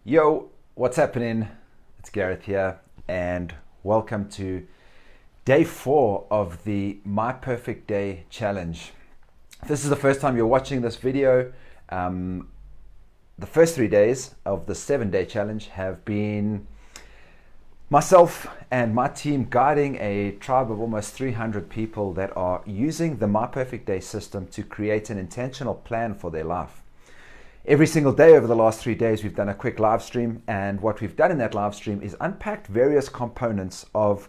Yo, what's happening? It's Gareth here, and welcome to day 4 of the My Perfect Day challenge. If this is the first time you're watching this video, the first 3 days of the 7-day challenge have been myself and my team guiding a tribe of almost 300 people that are using the My Perfect Day system to create an intentional plan for their life. Every single day over the last 3 days, we've done a quick live stream, and what we've done in that live stream is unpacked various components of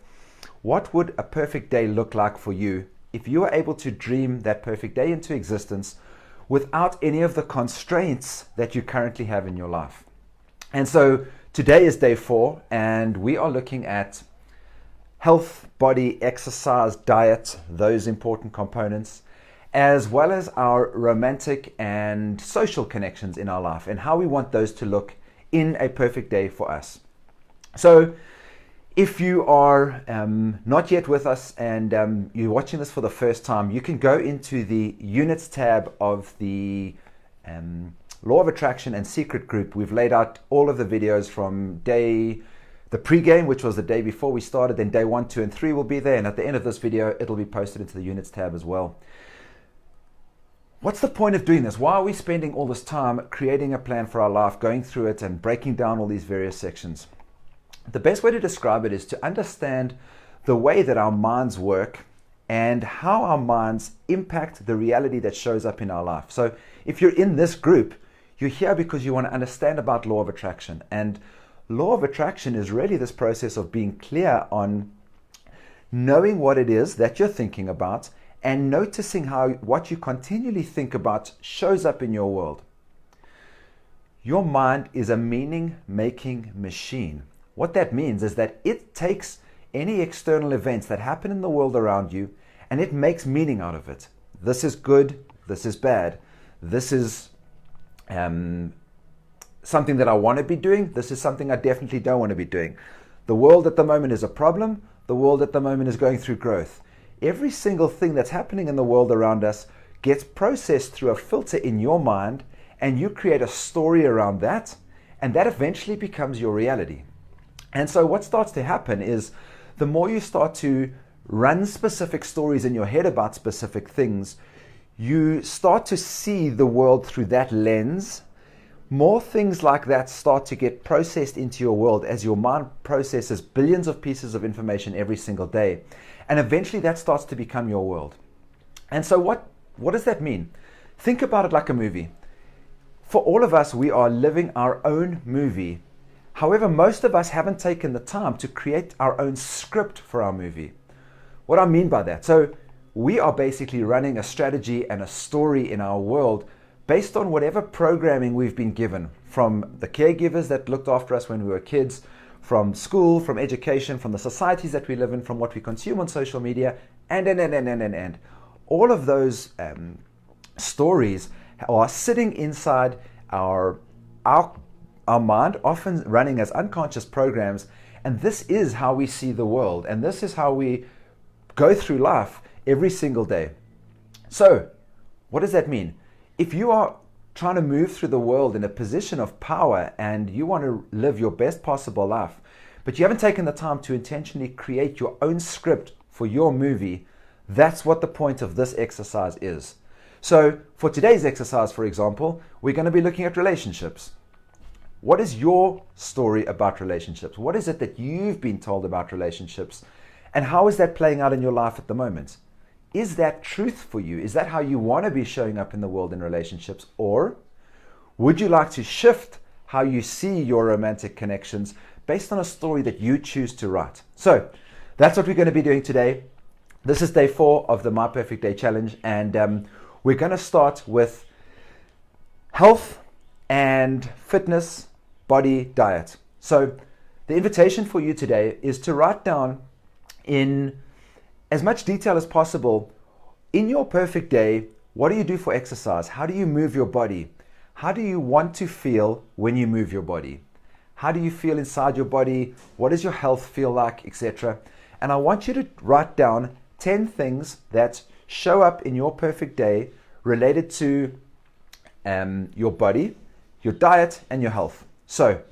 what would a perfect day look like for you if you were able to dream that perfect day into existence without any of the constraints that you currently have in your life. And so today is day 4, and we are looking at health, body, exercise, diet, those important components, as well as our romantic and social connections in our life and how we want those to look in a perfect day for us. So if you are not yet with us and you're watching this for the first time, you can go into the units tab of the Law of Attraction and Secret group. We've laid out all of the videos from the pregame, which was the day before we started, then day 1, 2, and 3 will be there. And at the end of this video, it'll be posted into the units tab as well. What's the point of doing this? Why are we spending all this time creating a plan for our life, going through it and breaking down all these various sections? The best way to describe it is to understand the way that our minds work and how our minds impact the reality that shows up in our life. So if you're in this group, you're here because you want to understand about law of attraction. And law of attraction is really this process of being clear on knowing what it is that you're thinking about and noticing how what you continually think about shows up in your world. Your mind is a meaning-making machine. What that means is that it takes any external events that happen in the world around you and it makes meaning out of it. This is good, this is bad, this is something that I want to be doing, this is something I definitely don't want to be doing. The world at the moment is a problem, the world at the moment is going through growth. Every single thing that's happening in the world around us gets processed through a filter in your mind, and you create a story around that, and that eventually becomes your reality. And so what starts to happen is the more you start to run specific stories in your head about specific things, you start to see the world through that lens. More things like that start to get processed into your world as your mind processes billions of pieces of information every single day. And eventually that starts to become your world. And so what does that mean? Think about it like a movie. For all of us, we are living our own movie. However, most of us haven't taken the time to create our own script for our movie. What I mean by that? So we are basically running a strategy and a story in our world based on whatever programming we've been given from the caregivers that looked after us when we were kids, from school, from education, from the societies that we live in, from what we consume on social media, and. All of those stories are sitting inside our mind, often running as unconscious programs, and this is how we see the world, and this is how we go through life every single day. So, what does that mean? If you are trying to move through the world in a position of power and you want to live your best possible life, but you haven't taken the time to intentionally create your own script for your movie, that's what the point of this exercise is. So for today's exercise, for example, we're going to be looking at relationships. What is your story about relationships? What is it that you've been told about relationships? And how is that playing out in your life at the moment? Is that truth for you? Is that how you want to be showing up in the world in relationships? Or would you like to shift how you see your romantic connections based on a story that you choose to write? So that's what we're going to be doing today. This is day 4 of the My Perfect Day challenge, and we're going to start with health and fitness, body, diet. So the invitation for you today is to write down in as much detail as possible, in your perfect day, what do you do for exercise? How do you move your body? How do you want to feel when you move your body? How do you feel inside your body? What does your health feel like, etc.? And I want you to write down 10 things that show up in your perfect day related to your body, your diet, and your health. So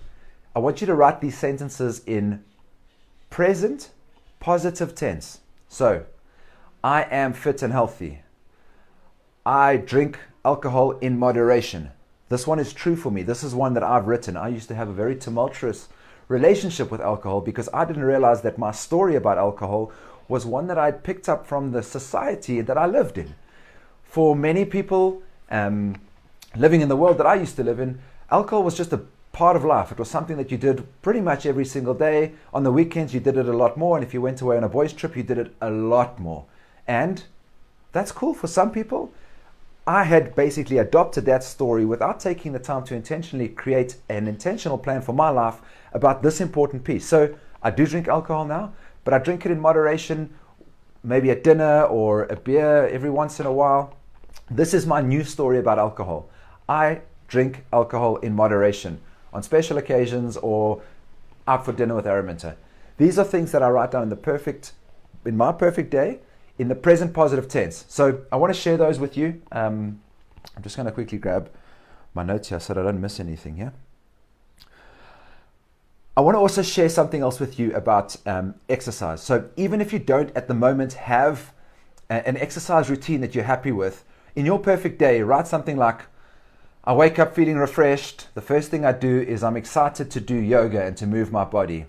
I want you to write these sentences in present positive tense. So, I am fit and healthy. I drink alcohol in moderation. This one is true for me. This is one that I've written. I used to have a very tumultuous relationship with alcohol because I didn't realize that my story about alcohol was one that I'd picked up from the society that I lived in. For many people living in the world that I used to live in, alcohol was just a part of life. It was something that you did pretty much every single day. On the weekends, you did it a lot more. And if you went away on a boys' trip, you did it a lot more. And that's cool for some people. I had basically adopted that story without taking the time to intentionally create an intentional plan for my life about this important piece. So I do drink alcohol now, but I drink it in moderation, maybe at dinner or a beer every once in a while. This is my new story about alcohol. I drink alcohol in moderation on special occasions or out for dinner with Araminta. These are things that I write down in my perfect day, in the present positive tense. So I want to share those with you. I'm just going to quickly grab my notes here so that I don't miss anything here. I want to also share something else with you about exercise. So even if you don't at the moment have an exercise routine that you're happy with, in your perfect day, write something like, I wake up feeling refreshed. The first thing I do is I'm excited to do yoga and to move my body.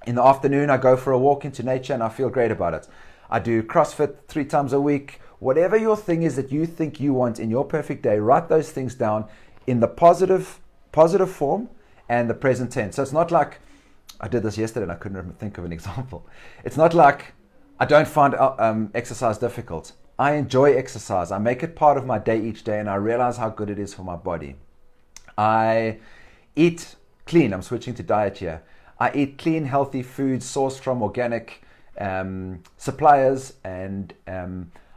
In the afternoon, I go for a walk into nature and I feel great about it. I do CrossFit 3 times a week. Whatever your thing is that you think you want in your perfect day, write those things down in the positive form and the present tense. So it's not like, I did this yesterday and I couldn't think of an example. It's not like I don't find exercise difficult. I enjoy exercise. I make it part of my day each day and I realize how good it is for my body. I eat clean. I'm switching to diet here. I eat clean, healthy food sourced from organic suppliers, and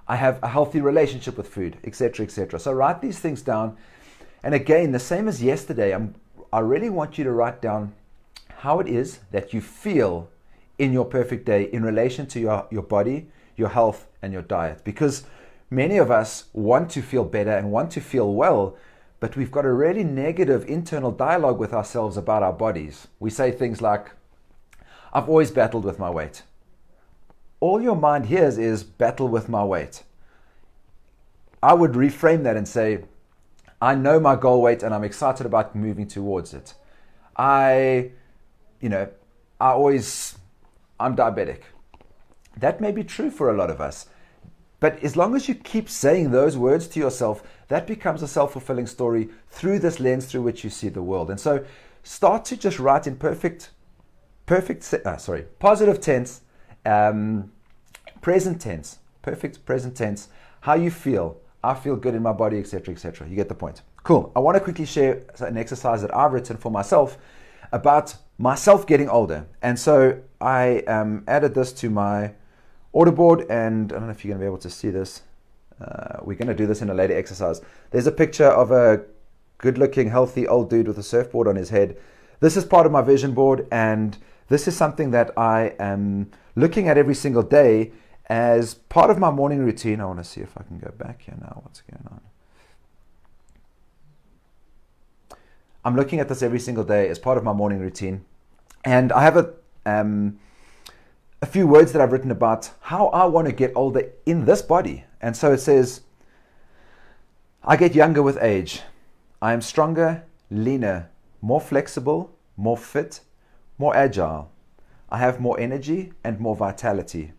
I have a healthy relationship with food, etc., etc. So write these things down. And again, the same as yesterday, I really want you to write down how it is that you feel in your perfect day in relation to your body, your health, and your diet. Because many of us want to feel better and want to feel well, but we've got a really negative internal dialogue with ourselves about our bodies. We say things like, I've always battled with my weight. All your mind hears is battle with my weight. I would reframe that and say, I know my goal weight and I'm excited about moving towards it. I'm diabetic. That may be true for a lot of us. But as long as you keep saying those words to yourself, that becomes a self-fulfilling story through this lens through which you see the world. And so start to just write in positive tense, present tense, perfect present tense, how you feel. I feel good in my body, etc., etc. You get the point. Cool. I want to quickly share an exercise that I've written for myself about myself getting older. And so I added this to my order board, and I don't know if you're going to be able to see this. We're going to do this in a later exercise. There's a picture of a good-looking, healthy old dude with a surfboard on his head. This is part of my vision board, and this is something that I am looking at every single day as part of my morning routine. I want to see if I can go back here now. What's going on? I'm looking at this every single day as part of my morning routine. And I have a few words that I've written about how I want to get older in this body. And so it says, I get younger with age. I am stronger, leaner, more flexible, more fit, more agile. I have more energy and more vitality.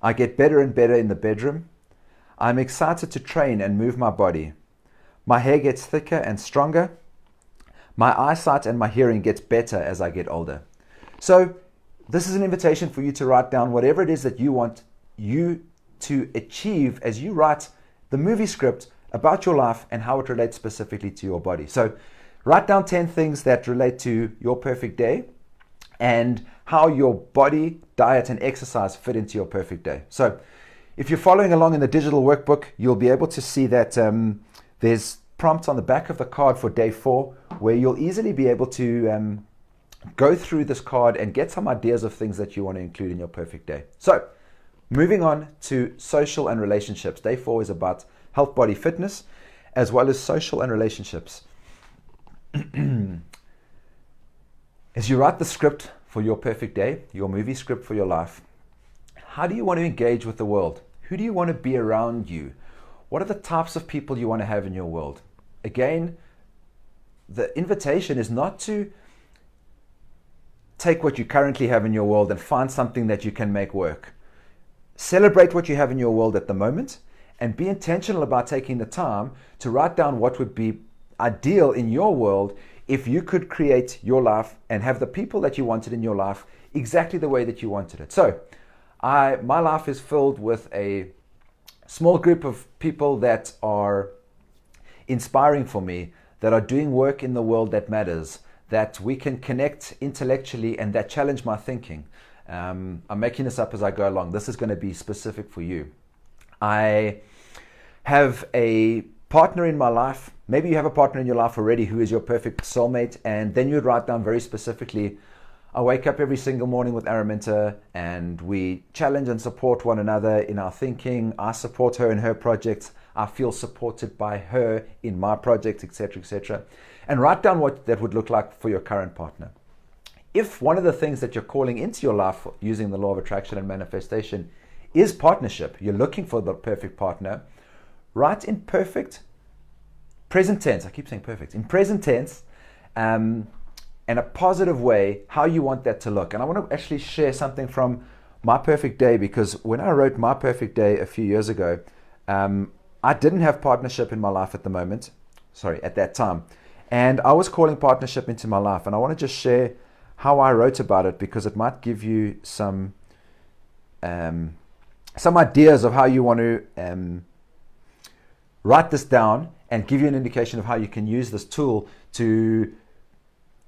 I get better and better in the bedroom. I'm excited to train and move my body. My hair gets thicker and stronger. My eyesight and my hearing gets better as I get older. So this is an invitation for you to write down whatever it is that you want you to achieve as you write the movie script about your life and how it relates specifically to your body. So write down 10 things that relate to your perfect day and how your body, diet, and exercise fit into your perfect day. So if you're following along in the digital workbook, you'll be able to see that there's prompts on the back of the card for day 4 where you'll easily be able to go through this card and get some ideas of things that you want to include in your perfect day. So moving on to social and relationships. Day 4 is about health, body, fitness, as well as social and relationships. It as you write the script for your perfect day, your movie script for your life, how do you want to engage with the world? Who do you want to be around you? What are the types of people you want to have in your world? Again, the invitation is not to take what you currently have in your world and find something that you can make work. Celebrate what you have in your world at the moment and be intentional about taking the time to write down what would be ideal in your world if you could create your life and have the people that you wanted in your life exactly the way that you wanted it. So, my life is filled with a small group of people that are inspiring for me, that are doing work in the world that matters, that we can connect intellectually and that challenge my thinking. I'm making this up as I go along. This is going to be specific for you. I have a partner in my life. Maybe you have a partner in your life already who is your perfect soulmate, and then you'd write down very specifically, I wake up every single morning with Araminta and we challenge and support one another in our thinking. I support her in her projects. I feel supported by her in my project, etc., etc. And write down what that would look like for your current partner. If one of the things that you're calling into your life using the law of attraction and manifestation is partnership, you're looking for the perfect partner, write in perfect present tense. I keep saying perfect. In present tense, in a positive way, how you want that to look. And I want to actually share something from my perfect day, because when I wrote my perfect day a few years ago, I didn't have partnership in my life at that time. And I was calling partnership into my life. And I want to just share how I wrote about it, because it might give you some ideas of how you want to write this down and give you an indication of how you can use this tool to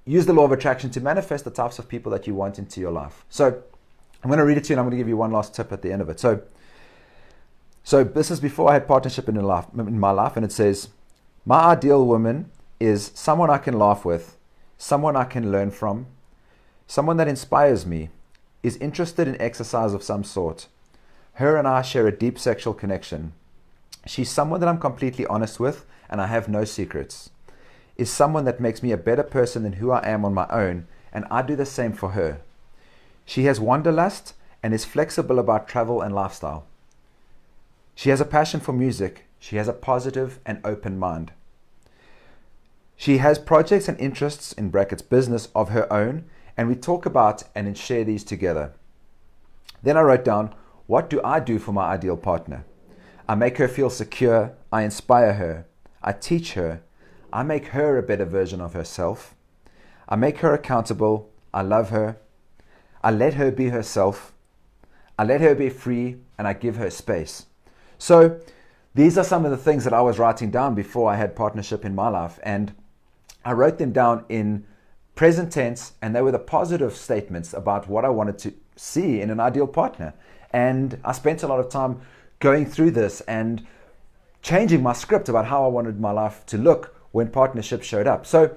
use the law of attraction to manifest the types of people that you want into your life. So I'm going to read it to you and I'm going to give you one last tip at the end of it. So this is before I had partnership in my life, and it says, my ideal woman is someone I can laugh with, someone I can learn from, someone that inspires me, is interested in exercise of some sort. Her and I share a deep sexual connection. She's someone that I'm completely honest with and I have no secrets. Is someone that makes me a better person than who I am on my own, and I do the same for her. She has wanderlust and is flexible about travel and lifestyle. She has a passion for music. She has a positive and open mind. She has projects and interests, in brackets business, of her own, and we talk about and share these together. Then I wrote down, what do I do for my ideal partner? I make her feel secure. I inspire her. I teach her. I make her a better version of herself. I make her accountable. I love her. I let her be herself. I let her be free, and I give her space. So these are some of the things that I was writing down before I had partnership in my life. And I wrote them down in present tense, and they were the positive statements about what I wanted to see in an ideal partner. And I spent a lot of time going through this and changing my script about how I wanted my life to look when partnership showed up. So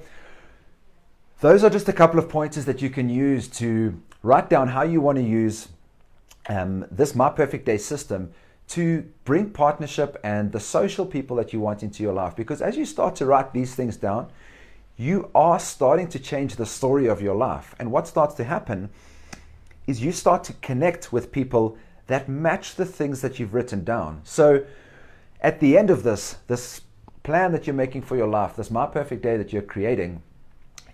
those are just a couple of pointers that you can use to write down how you want to use this My Perfect Day system to bring partnership and the social people that you want into your life. Because as you start to write these things down, you are starting to change the story of your life. And what starts to happen is you start to connect with people that match the things that you've written down. So at the end of this plan that you're making for your life, this My Perfect Day that you're creating,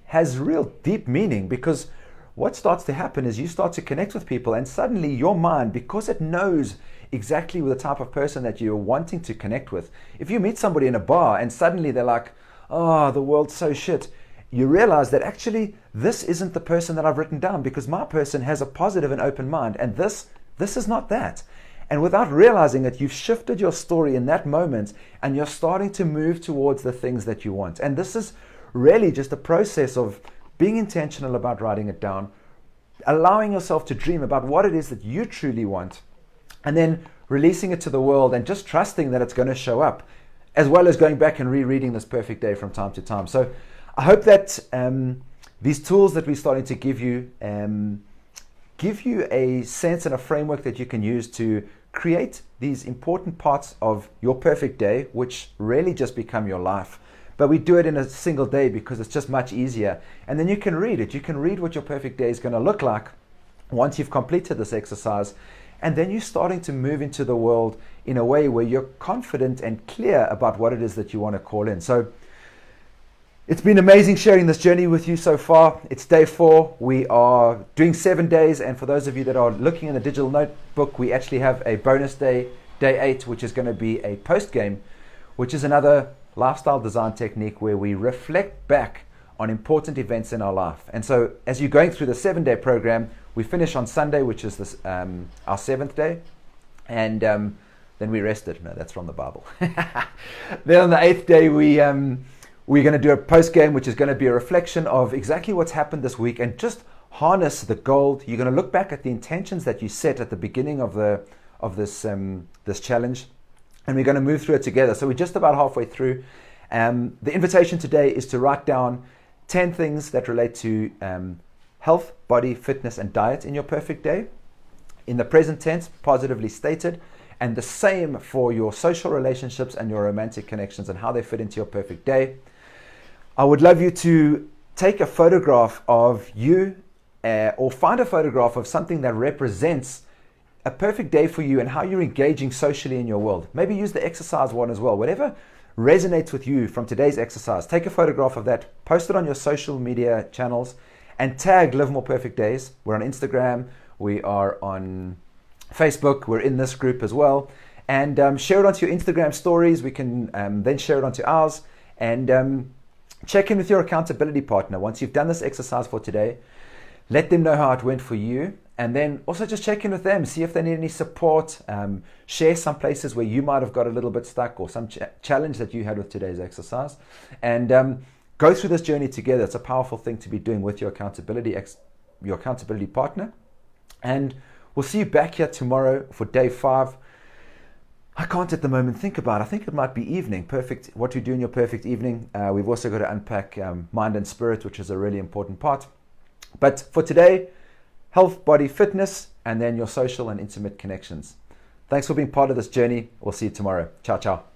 has real deep meaning, because what starts to happen is you start to connect with people, and suddenly your mind, because it knows exactly the type of person that you're wanting to connect with. If you meet somebody in a bar and suddenly they're like, oh, the world's so shit, you realize that actually this isn't the person that I've written down, because my person has a positive and open mind, and this is not that. And without realizing it, you've shifted your story in that moment, and you're starting to move towards the things that you want. And this is really just a process of being intentional about writing it down, allowing yourself to dream about what it is that you truly want, and then releasing it to the world and just trusting that it's going to show up, as well as going back and rereading this perfect day from time to time. So I hope that these tools that we're starting to give you a sense and a framework that you can use to create these important parts of your perfect day, which really just become your life. but we do it in a single day because it's just much easier. And then you can read it. You can read what your perfect day is going to look like once you've completed this exercise. And then you're starting to move into the world in a way where you're confident and clear about what it is that you want to call in. So it's been amazing sharing this journey with you so far. It's day 4. We are doing 7 days. And for those of you that are looking in the digital notebook, we actually have a bonus day, day 8, which is going to be a post game, which is another lifestyle design technique where we reflect back on important events in our life. And so as you're going through the 7-day program, we finish on Sunday, which is this, our 7th day, and then we rested. No, that's from the Bible. Then on the 8th day, we're going to do a post game, which is going to be a reflection of exactly what's happened this week and just harness the gold. You're going to look back at the intentions that you set at the beginning of this challenge, and we're going to move through it together. So we're just about halfway through. The invitation today is to write down 10 things that relate to health, body, fitness, and diet in your perfect day. In the present tense, positively stated, and the same for your social relationships and your romantic connections and how they fit into your perfect day. I would love you to take a photograph of you or find a photograph of something that represents a perfect day for you and how you're engaging socially in your world. Maybe use the exercise one as well. Whatever resonates with you from today's exercise, take a photograph of that, post it on your social media channels, and tag Live More Perfect Days. We're on Instagram, we are on Facebook, we're in this group as well. And share it onto your Instagram stories. We can then share it onto ours. And check in with your accountability partner. Once you've done this exercise for today, let them know how it went for you. And then also just check in with them, see if they need any support. Share some places where you might have got a little bit stuck or some challenge that you had with today's exercise. And go through this journey together. It's a powerful thing to be doing with your accountability partner. And we'll see you back here tomorrow for day 5. I can't at the moment think about it. I think it might be evening. Perfect. What you do in your perfect evening. We've also got to unpack mind and spirit, which is a really important part. But for today, health, body, fitness, and then your social and intimate connections. Thanks for being part of this journey. We'll see you tomorrow. Ciao, ciao.